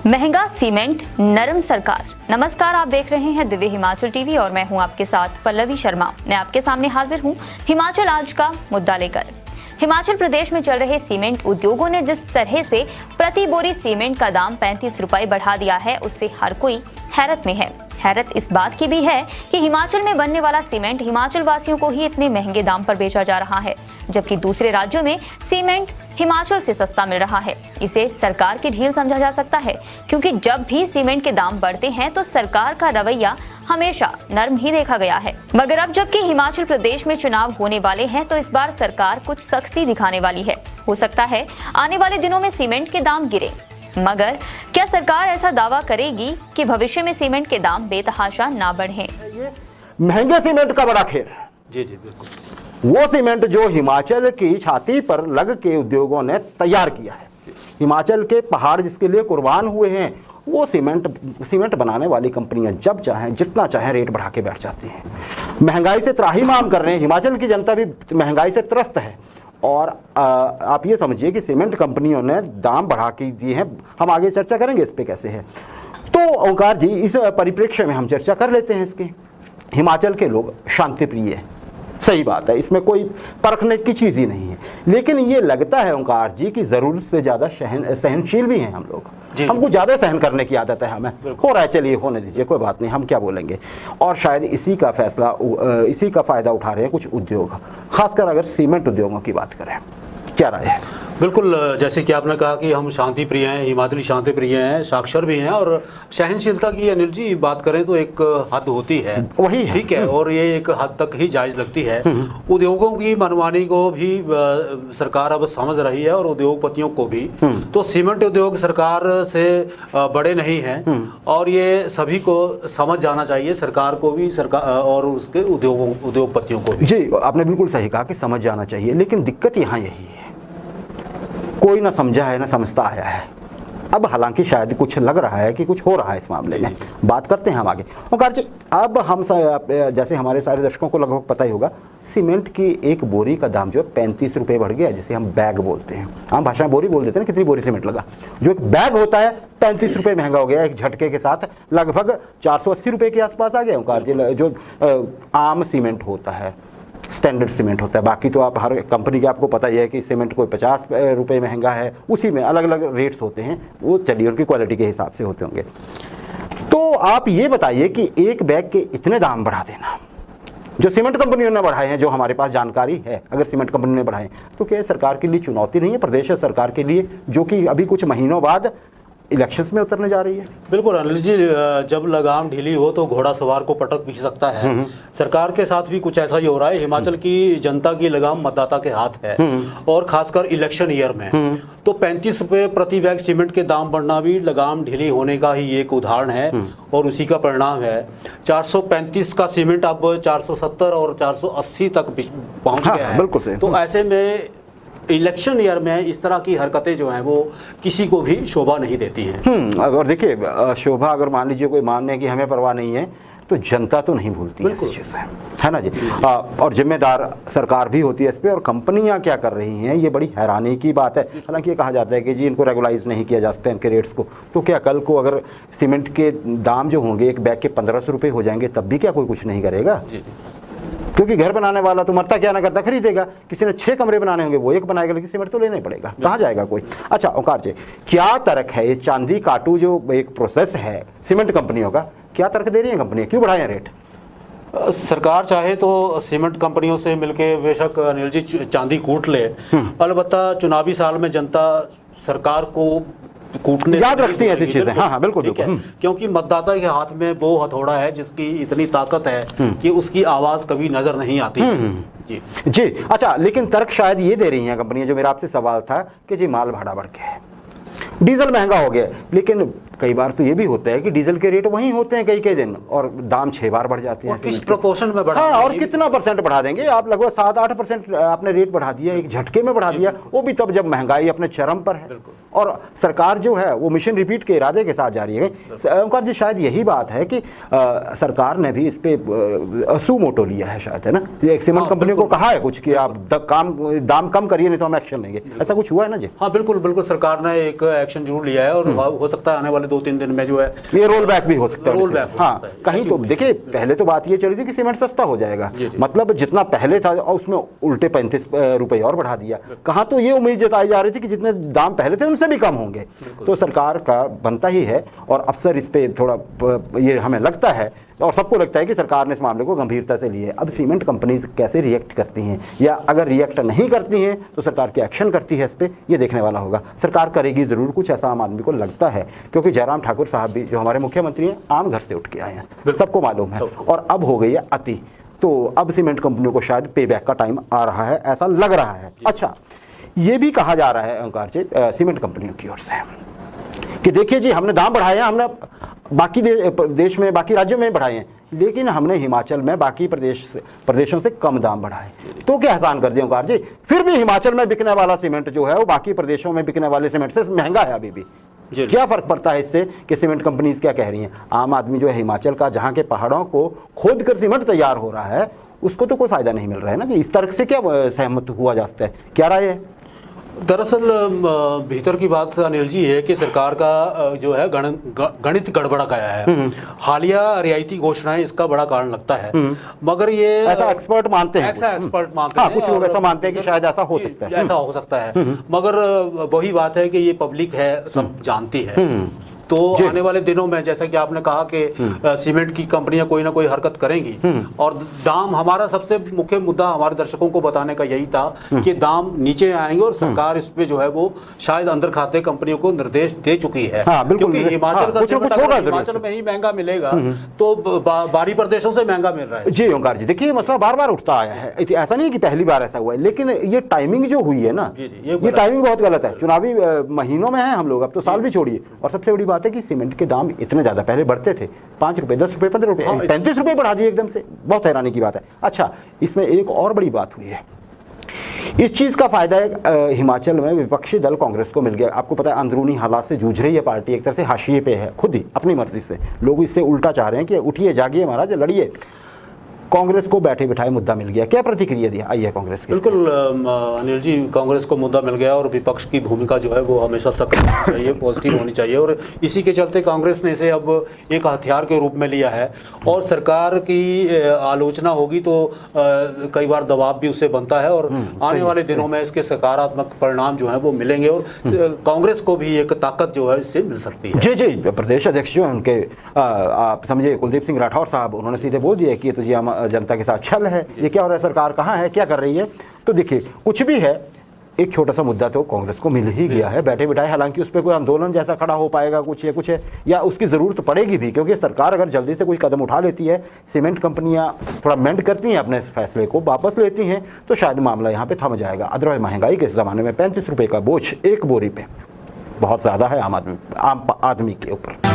महंगा सीमेंट, नरम सरकार। नमस्कार, आप देख रहे हैं दिव्य हिमाचल टीवी और मैं हूं आपके साथ पल्लवी शर्मा। मैं आपके सामने हाजिर हूं हिमाचल आज का मुद्दा लेकर। हिमाचल प्रदेश में चल रहे सीमेंट उद्योगों ने जिस तरह से प्रति बोरी सीमेंट का दाम 35 रुपए बढ़ा दिया है, उससे हर कोई हैरत में है। हैरत इस बात की भी है कि हिमाचल में बनने वाला सीमेंट हिमाचल वासियों को ही इतने महंगे दाम पर बेचा जा रहा है, जबकि दूसरे राज्यों में सीमेंट हिमाचल से सस्ता मिल रहा है। इसे सरकार की ढील समझा जा सकता है, क्योंकि जब भी सीमेंट के दाम बढ़ते हैं तो सरकार का रवैया हमेशा नर्म ही देखा गया है। मगर अब जबकि हिमाचल प्रदेश में चुनाव होने वाले हैं तो इस बार सरकार कुछ सख्ती दिखाने वाली है। हो सकता है आने वाले दिनों में सीमेंट के दाम गिरे, मगर क्या सरकार ऐसा दावा करेगी कि भविष्य में सीमेंट के दाम बेतहाशा ना बढ़ें? महंगे सीमेंट का बड़ा खेल। जी बिल्कुल। वो सीमेंट जो हिमाचल की छाती पर लग के उद्योगों ने तैयार किया है, हिमाचल के पहाड़ जिसके लिए कुर्बान हुए हैं, वो सीमेंट बनाने वाली कंपनियां जब चाहें जितना चाहें रेट बढ़ा के बैठ जाती हैं। महंगाई से त्राहिमाम कर रहे हैं, हिमाचल की जनता भी महंगाई से त्रस्त है। और आप ये समझिए कि सीमेंट कंपनियों ने दाम बढ़ा के दिए हैं। हम आगे चर्चा करेंगे इस पे कैसे है। तो ओंकार जी, इस परिप्रेक्ष्य में हम चर्चा कर लेते हैं इसकी। हिमाचल के लोग शांति प्रिय हैं, सही बात है, इसमें कोई परखने की चीज़ ही नहीं है। लेकिन ये लगता है ओंकार जी कि ज़रूरत से ज़्यादा सहनशील भी हैं हम लोग। हमको ज़्यादा सहन करने की आदत है हमें। हो रहा है, चलिए होने दीजिए, कोई बात नहीं, हम क्या बोलेंगे। और शायद इसी का फ़ायदा उठा रहे हैं कुछ उद्योग, खासकर अगर सीमेंट उद्योगों की बात करें। क्या राय है? बिल्कुल, जैसे कि आपने कहा कि हम शांति प्रिय हैं, हिमाचली शांति प्रिय हैं, साक्षर भी हैं। और सहनशीलता की अनिल जी बात करें तो एक हद होती है, वही है, ठीक है, और ये एक हद तक ही जायज़ लगती है। उद्योगों की मनमानी को भी सरकार अब समझ रही है और उद्योगपतियों को भी। तो सीमेंट उद्योग सरकार से बड़े नहीं हैं और ये सभी को समझ जाना चाहिए, सरकार को भी, सरकार और उसके उद्योगपतियों को भी। जी, आपने बिल्कुल सही कहा कि समझ जाना चाहिए, लेकिन दिक्कत यहाँ यही है, कोई ना समझा है ना समझता आया है। अब हालांकि शायद कुछ लग रहा है कि कुछ हो रहा है इस मामले में, बात करते हैं हम आगे। ओंकार जी, अब हम जैसे हमारे सारे दर्शकों को लगभग पता ही होगा, सीमेंट की एक बोरी का दाम जो है 35 रुपये बढ़ गया, जिसे हम बैग बोलते हैं, आम भाषा में बोरी बोल देते हैं। कितनी बोरी सीमेंट लगा, जो एक बैग होता है 35 रुपये महंगा हो गया, एक झटके के साथ लगभग 480 रुपये के आसपास आ गया ओंकार जी। जो आम सीमेंट होता है, स्टैंडर्ड सीमेंट होता है, बाकी तो आप हर कंपनी के आपको पता ही है कि सीमेंट कोई 50 रुपये महंगा है, उसी में अलग अलग रेट्स होते हैं, वो चलिए उनकी क्वालिटी के हिसाब से होते होंगे। तो आप ये बताइए कि एक बैग के इतने दाम बढ़ा देना, जो सीमेंट कंपनियों ने बढ़ाए हैं, जो हमारे पास जानकारी है, अगर सीमेंट कंपनी ने बढ़ाए तो क्या सरकार के लिए चुनौती नहीं है, प्रदेश सरकार के लिए, जो कि अभी कुछ महीनों बाद इलेक्शंस में उतरने जा रही है? बिल्कुल अनिल जी, जब लगाम ढीली हो तो घोड़ा सवार को पटक भी सकता है। सरकार के साथ भी कुछ ऐसा ही हो रहा है। हिमाचल की जनता की लगाम मतदाता के हाथ है, और खासकर इलेक्शन ईयर में तो 35 रुपये प्रति बैग सीमेंट के दाम बढ़ना भी लगाम ढीली होने का ही एक उदाहरण है, और उसी का परिणाम है। 435 का सीमेंट अब 470 और 480 तक पहुँच गया है। बिल्कुल सही। तो ऐसे में इलेक्शन ईयर में इस तरह की हरकतें जो हैं वो किसी को भी शोभा नहीं देती हैं। और देखिए, शोभा अगर मान लीजिए कोई मानने की हमें परवाह नहीं है, तो जनता तो नहीं भूलती है इस चीज़ से, है ना जी। और जिम्मेदार सरकार भी होती है इस पर, और कंपनियां क्या कर रही हैं, ये बड़ी हैरानी की बात है। हालांकि ये कहा जाता है कि जी इनको रेगुलाइज नहीं किया जा सकता इनके रेट्स को, तो क्या कल को अगर सीमेंट के दाम जो होंगे एक बैग के 1500 रुपये हो जाएंगे, तब भी क्या कोई कुछ नहीं करेगा? क्योंकि घर बनाने वाला तो मरता क्या ना करता खरीदेगा। किसी ने 6 कमरे बनाने होंगे, वो एक बनाएगा, लेकिन सीमेंट तो लेना ही पड़ेगा, कहाँ जाएगा कोई। अच्छा ओंकार जी, क्या तर्क है ये चांदी काटू जो एक प्रोसेस है सीमेंट कंपनियों का, क्या तर्क दे रही है कंपनियां, क्यों बढ़ाए रेट? सरकार चाहे तो सीमेंट कंपनियों से मिलके बेशक अनिल जी चांदी कूट ले, अलबत्ता चुनावी साल में जनता सरकार को कूटने याद रखती है ऐसी चीजें। हाँ बिल्कुल बिल्कुल, क्योंकि मतदाता के हाथ में वो हथौड़ा है जिसकी इतनी ताकत है कि उसकी आवाज कभी नजर नहीं आती। जी। अच्छा, लेकिन तर्क शायद ये दे रही हैं कंपनियां, जो मेरा आपसे सवाल था कि जी माल भाड़ा बढ़ गया है, डीजल महंगा हो गया, लेकिन कई बार तो ये भी होता है कि डीजल के रेट वहीं होते हैं कई दिन, और दाम 6 बार बढ़ जाते हैं। किस प्रोपोर्शन में बढ़ा? हाँ, और कितना परसेंट बढ़ा देंगे आप? लगभग 7-8% आपने रेट बढ़ा दिया, एक झटके में बढ़ा दिया, वो भी तब जब महंगाई अपने चरम पर है, और सरकार जो है वो मिशन रिपीट के इरादे के साथ जा रही है। ओंकार जी, शायद यही बात है कि सरकार ने भी इस पे सू मोटो लिया है शायद, है ना। एक सीमेंट कंपनी को कहा है कुछ कि आप दाम कम करिए, नहीं तो हम एक्शन लेंगे, ऐसा कुछ हुआ है ना जी? हाँ बिल्कुल बिल्कुल, सरकार ने एक एक्शन जरूर लिया है और हो सकता है आने वाले 2-3 दिन में जो है ये रोल बैक भी हो सकता है। रोल बैक हो हाँ, सकता है। कहीं ऐसी तो उम्मीद देखिए पहले तो बात ये चली थी कि सीमेंट सस्ता हो जाएगा, जी, जी। मतलब जितना पहले था और उसमें उल्टे 35 रुपए और बढ़ा दिया। कहाँ तो ये उम्मीद जताई जा रही थी कि जितने दाम पहले थे उनसे भी कम होंगे। तो सरकार का बनता ही है और अफसर इस पे थोड़ा ये हमें लगता है और सबको लगता है कि सरकार ने इस मामले को गंभीरता से लिया है। अब सीमेंट कंपनीज कैसे रिएक्ट करती हैं या अगर रिएक्ट नहीं करती हैं तो सरकार क्या एक्शन करती है इस पर, ये देखने वाला होगा। सरकार करेगी ज़रूर कुछ, ऐसा आम आदमी को लगता है, क्योंकि जयराम ठाकुर साहब भी जो हमारे मुख्यमंत्री हैं आम घर से उठ के आए हैं, सबको मालूम है। और अब हो गई है अति, तो अब सीमेंट कंपनियों को शायद पे बैक का टाइम आ रहा है, ऐसा लग रहा है। अच्छा, ये भी कहा जा रहा है ओंकार जी सीमेंट कंपनियों की ओर से कि देखिए जी हमने दाम बढ़ाए हैं, हमने बाकी देश में बाकी राज्यों में बढ़ाए हैं, लेकिन हमने हिमाचल में बाकी प्रदेशों से कम दाम बढ़ाए। तो क्या एहसान कर दिया ओंकार जी, फिर भी हिमाचल में बिकने वाला सीमेंट जो है वो बाकी प्रदेशों में बिकने वाले सीमेंट से महंगा है अभी भी। क्या फर्क पड़ता है इससे कि सीमेंट कंपनीज क्या कह रही हैं? आम आदमी जो है हिमाचल का, जहां के पहाड़ों को खोद कर सीमेंट तैयार हो रहा है, उसको तो कोई फायदा नहीं मिल रहा है ना जी। इस तर्क से क्या सहमत हुआ जा सकता है, क्या राय है? दरअसल भीतर की बात अनिल जी है कि सरकार का जो है गणित गड़बड़ा गया है। हालिया रियायती घोषणाएं इसका बड़ा कारण लगता है, मगर ये ऐसा एक्सपर्ट मानते हैं, ऐसा एक्सपर्ट मानते हैं, कुछ लोग ऐसा मानते हैं कि शायद ऐसा हो सकता है, ऐसा हो सकता है। मगर वही बात है कि ये पब्लिक है, सब जानती है। तो आने वाले दिनों में जैसा कि आपने कहा कि सीमेंट की कंपनियां कोई ना कोई हरकत करेंगी और दाम, हमारा सबसे मुख्य मुद्दा हमारे दर्शकों को बताने का यही था कि दाम नीचे आएंगे और सरकार इस पे जो है वो शायद अंदर खाते कंपनियों को निर्देश दे चुकी है। क्योंकि हिमाचल का सीमेंट अगर हिमाचल में ही महंगा मिलेगा तो बाहरी प्रदेशों से महंगा मिल रहा है। जी ओंकार जी, देखिए मसला बार बार उठता आया है, ऐसा नहीं कि पहली बार ऐसा हुआ है, लेकिन ये टाइमिंग जो हुई है ना, ये टाइमिंग बहुत गलत है। चुनावी महीनों में है हम लोग, अब तो साल भी छोड़िए। और सबसे बड़ी बात है कि सीमेंट के दाम इतने ज़्यादा पहले बढ़ते थे, 5 रुपये, 10 रुपये, 15 रुपये, 35 रुपये बढ़ा दिए एकदम से, बहुत हैरानी की बात है। अच्छा, इसमें एक और बड़ी बात हुई है, इस चीज़ का फायदा हिमाचल में विपक्षी दल कांग्रेस को मिल गया। आपको पता है अंदरूनी हालात से जूझ रही है पार्टी, एक तरह से हाशिए पे है, खुद ही अपनी मर्जी से। लोग इससे उल्टा चाह रहे हैं कि उठिए जागिए महाराज, लड़िए। कांग्रेस को बैठे बिठाए मुद्दा मिल गया, क्या प्रतिक्रिया दी आई है कांग्रेस की? बिल्कुल अनिल जी, कांग्रेस को मुद्दा मिल गया और विपक्ष की भूमिका जो है वो हमेशा सक्रिय होनी चाहिए, पॉजिटिव होनी चाहिए। और इसी के चलते कांग्रेस ने इसे अब एक हथियार के रूप में लिया है और सरकार की आलोचना होगी तो कई बार दबाव भी उससे बनता है और आने वाले दिनों में इसके सकारात्मक परिणाम जो है वो मिलेंगे और कांग्रेस को भी एक ताकत जो है इससे मिल सकती है। जी जी, प्रदेश अध्यक्ष जो है उनके आप समझिए कुलदीप सिंह राठौर साहब, उन्होंने सीधे बोल दिया कि ये तो जी जनता के साथ छल है, ये क्या हो रहा है, सरकार कहाँ है, क्या कर रही है। तो देखिए कुछ भी है, एक छोटा सा मुद्दा तो कांग्रेस को मिल ही गया है बैठे बिठाए। हालांकि उस पर कोई आंदोलन जैसा खड़ा हो पाएगा कुछ है या उसकी ज़रूरत पड़ेगी भी, क्योंकि सरकार अगर जल्दी से कोई कदम उठा लेती है, सीमेंट कंपनियां थोड़ा मेंड करती हैं, अपने फैसले को वापस लेती हैं, तो शायद मामला यहाँ पे थम जाएगा। अदरवाइज महंगाई के इस ज़माने में 35 रुपये का बोझ एक बोरी पे बहुत ज़्यादा है आम आदमी के ऊपर।